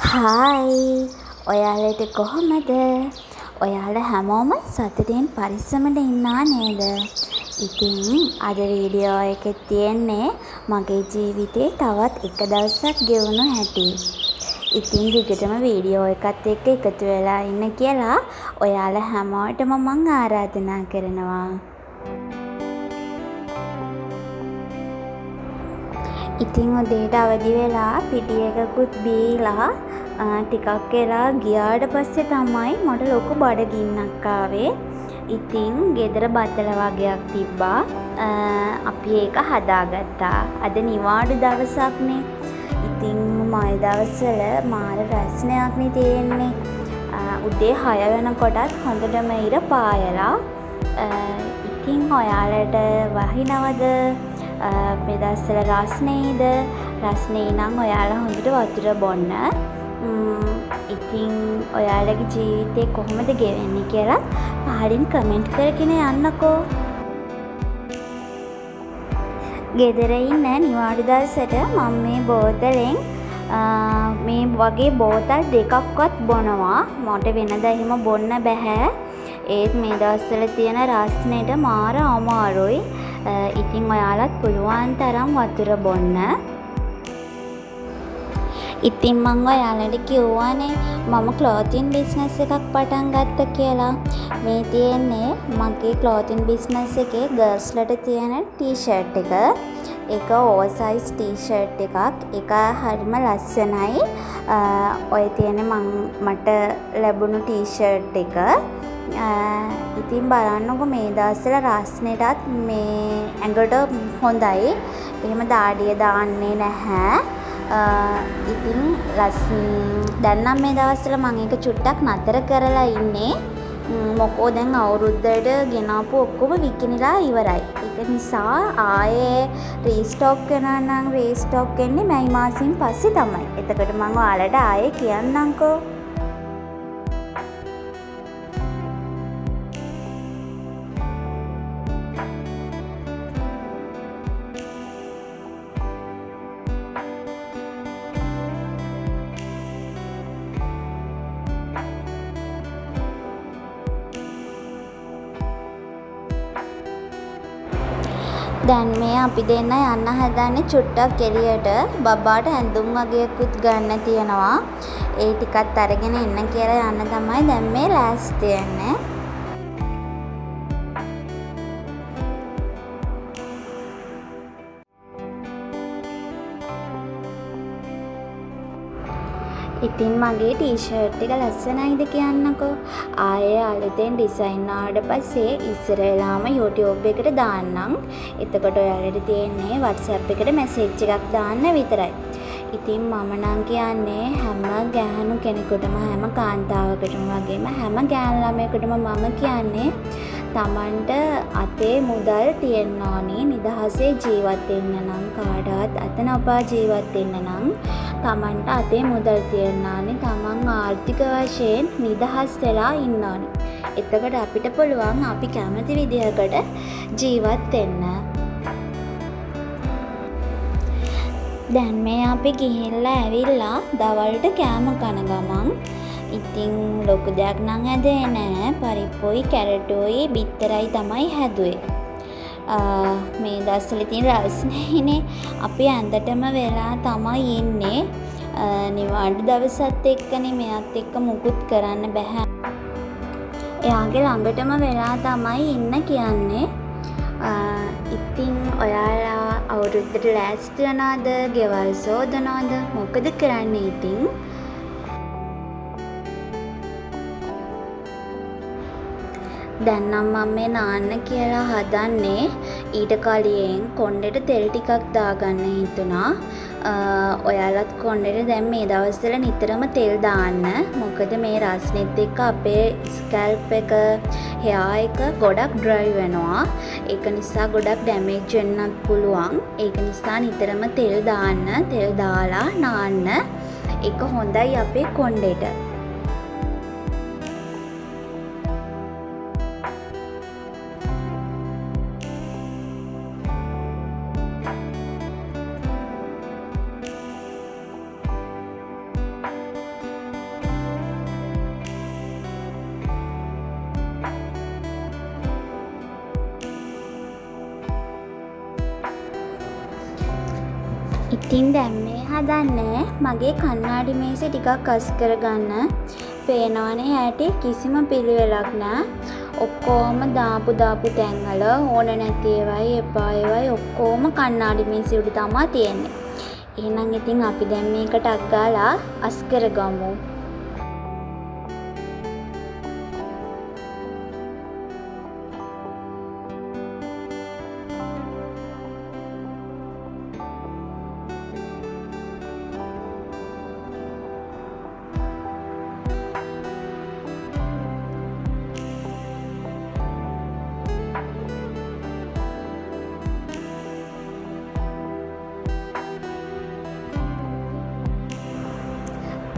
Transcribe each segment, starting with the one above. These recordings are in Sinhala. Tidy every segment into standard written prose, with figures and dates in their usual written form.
හායි ඔයාලට කොහොමද? ඔයාලා හැමෝම සතුටින් පරිස්සමට ඉන්නා නේද? ඉතින් අද වීඩියෝ එකේ තියෙන්නේ මගේ ජීවිතේ තවත් එක දවසක් ගෙවුණු හැටි. ඉතින් දිගටම වීඩියෝ එකත් එක්ක එකතු වෙලා ඉන්න කියලා ඔයාලා හැමෝටම මම ආරාධනා කරනවා. ඉතින් උදේට අවදි වෙලා පිටි එකකුත් බීලා ටිකක් වෙලා ගියාට පස්සේ තමයි මට ලොකු බඩගින්නක් ආවේ. ඉතින් ගෙදර බතල වගේක් තිබ්බා. අපි ඒක හදාගත්තා. අද නිවාඩු දවසක්නේ. ඉතින් මල් දවස්වල මාර රැස්නයක්නේ තියෙන්නේ. උදේ 6 වෙනකොටත් හොඳටම ඉර පායලා. ඉතින් ඔයාලට වහිනවද? මේ දවස්වල රස්නේද? රස්නේ නම් ඔයාලා හොඳට වතුර බොන්න. ඉතින් ඔයාලගේ ජීවිතේ කොහොමද ගෙවෙන්නේ කියලා පහලින් කමෙන්ට් කරගෙන යන්නකෝ. ගෙදර ඉන්න නිවාඩු දවසට මම මේ බෝතලෙන් මේ වගේ බෝතල් දෙකක්වත් බොනවා. මට වෙනදා එහෙම බොන්න බෑ. ඒත් මේ දවස්වල තියෙන රස්නෙට මාර අමාරුයි. ඉතින් ඔයාලත් පුළුවන් තරම් වතුර බොන්න. ඉතින් මම ඔයාලට කිව්වානේ මම ක්ලෝතින් බිස්නස් එකක් පටන් ගත්ත කියලා. මේ තියෙන්නේ මගේ ක්ලෝතින් බිස්නස් එකේ ගර්ල්ස්ලට තියෙන ටී-ෂර්ට් එක. ඒක ඕවර්සයිස් ටී-ෂර්ට් එකක්. ඒක හරිම ලස්සනයි. ඔය තියෙන්නේ මට ලැබුණු ටී-ෂර්ට් එක. ඉතින් බලන්නකො මේ දවස්වල රස්නෙටත් මේ ඇඟට හොඳයි. එහෙම දාඩිය දාන්නේ නැහැ. ඉතින් දැන් නම් මේ දවස්වල මම ඒක චුට්ටක් නතර කරලා ඉන්නේ. මොකෝ දැන් අවුරුද්දට ගෙනාපු ඔක්කොම විකිනිලා ඉවරයි. ඒක නිසා ආයේ රීස්ටොක් කරනවා නම් රීස්ටොක් වෙන්නේ මැයි මාසෙන් පස්සේ තමයි. එතකොට මම ඔයාලට ආයේ කියන්නම්කෝ. දැන් මේ අපි දෙන්න යන්න හදන්නේ චුට්ටක් එළියට. බබාට ඇඳුම් වගේකුත් ගන්න තියෙනවා. ඒ ටිකත් අරගෙන එන්න කියලා යන්න තමයි දැන් මේ ලෑස්ති වෙන්නේ. ඉතින් මගේ ටී-ෂර්ට් එක ලස්සනයිද කියන්නකෝ. ආයේ අලුතෙන් ඩිසයින් ආවට පස්සේ ඉස්සර වෙලාම YouTube එකට දාන්නම්. එතකොට ඔයාලට තියෙන්නේ WhatsApp එකට මැසේජ් එකක් දාන්න විතරයි. ඉතින් මම නම් කියන්නේ හැම ගෑනු කෙනෙකුටම හැම කාන්තාවකටම වගේම හැම ගෑනු ළමයෙකුටම මම කියන්නේ තමන්ට අතේ මුදල් තියෙන්න ඕනි. නිදහසේ ජීවත් වෙන්න නම් කාටවත් අත නපා ජීවත් වෙන්න නම් තමන්ට අතේ මුදල් තියෙන්න ඕනි. තමන් ආර්ථික වශයෙන් නිදහස් වෙලා ඉන්න ඕනි. එතකොට අපිට පුළුවන් අපි කැමති විදිහකට ජීවත් වෙන්න. දැන් මේ අපි ගිහිල්ලා ඇවිල්ලා දවල්ට කෑම කන ගමන් ඉතින් ලොකු දෙයක් නම් හැදේ නෑ. පරිප්පුයි කැරටුයි බිත්තරයි තමයි හැදුවේ. මේ දවස්වල තියෙන රස්නේනේ අපි ඇඳටම වෙලා තමයි ඉන්නේ. නිවාඩු දවසත් එක්කනේ මෙයත් එක්ක මුකුත් කරන්න බෑ. එයාගේ ළඟටම වෙලා තමයි ඉන්න කියන්නේ. ඉතින් ඔයාලා අවුරුද්දට ලෑස්ති වෙනවද? ගෙවල් සෝදනවද? මොකද කරන්නේ ඉතින්? දැන් නම් මම මේ නාන්න කියලා හදන්නේ. ඊට කලින් කොණ්ඩෙට තෙල් ටිකක් දාගන්න හිතුණා. ඔයාලත් කොණ්ඩෙට දැන් මේ දවස්වල නිතරම තෙල් දාන්න. මොකද මේ රස්නෙත් එක්ක අපේ ස්කැල්ප් එක, හෙයා එක ගොඩක් ඩ්‍රයි වෙනවා. ඒක නිසා ගොඩක් ඩැමේජ් වෙන්නත් පුළුවන්. ඒක නිසා නිතරම තෙල් දාන්න. තෙල් දාලා නාන්න. ඒක හොඳයි අපේ කොණ්ඩෙට. ඉතින් දැන් මේ හදන්නේ මගේ කණ්ණාඩි මේසේ ටිකක් අස් කරගන්න. පේනවනේ හැටි කිසිම පිළිවෙලක් නෑ. ඔක්කොම දාපු තැන්වල ඕන නැති ඒවායි එපා ඒවායි ඔක්කොම කණ්ණාඩි මේසේ උඩ තමා තියෙන්නේ. එහෙනම් ඉතින් අපි දැන් මේකට ටක් ගාලා අස් කරගමු.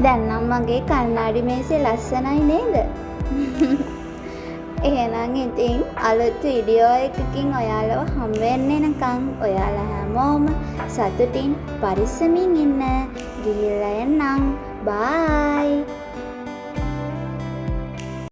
දැන් නම් මගේ කණ්ණාඩි මේසේ ලස්සනයි නේද? එහෙනම් ඉතින් අලුත් වීඩියෝ එකකින් ඔයාලව හම් වෙන්නකම් ඔයාලා හැමෝම සතුටින් පරිස්සමින් ඉන්න. ගිහිල්ලා එන්නම්. බයි.